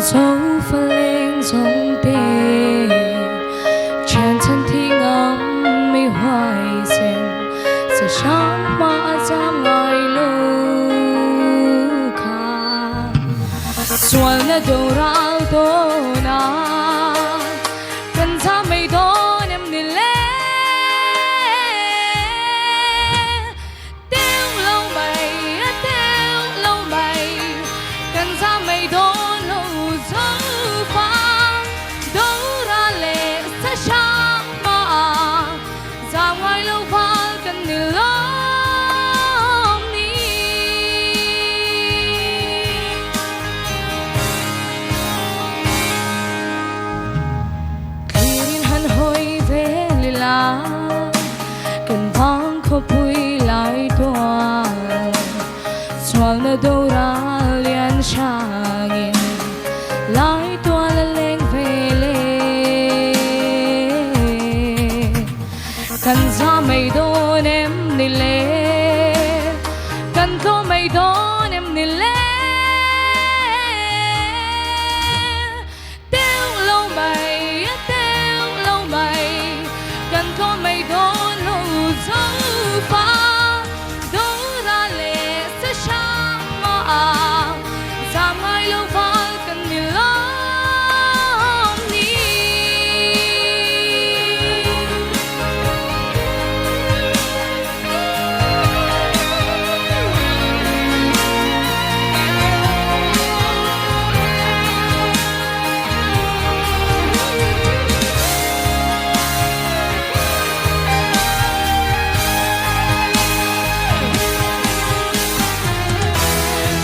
dấu pha lên giống tê chàng thân thi ngắm mây hoài dần sẽ sáng mà dám ngài lưu khá xuân là đầu rau tô na cần ra mây đó em đi lên tiếng lâu mây cần ra mây đó lâu dấu pha đấu ra lệ sẽ sáng mà ra ngoài lâu pha cần đi lắm đi khi đến hân hối về lì lá cần vang khó bùi lại toa xoang na đâu ra liền changin lại toa là lên về lê cần ra mây đón em đi lê cần có mây đón em đi lê tiếng lâu mây cần có mây đón lâu dấu pha đấu ra lệ sẽ sáng mà ra mai lâu pha cần đi lắm đi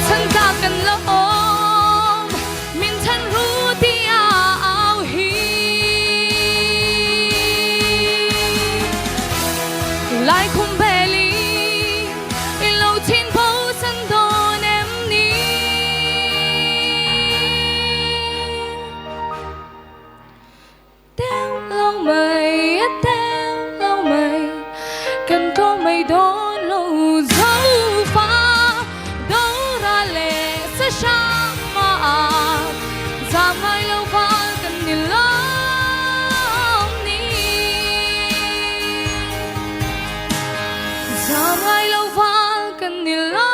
thân ta cần lo ôm miền thân ru tia áo hi lại không bè ly lâu thiên phố sân đón em đi theo lâu mây cần có mây đón lâu dấu pha đấu ra lệ sẽ sáng mà ra mai lâu pha cần đi lắm đi ra mai lâu pha cần đi lắm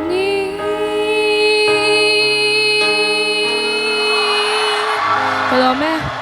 đi Hello, mẹ.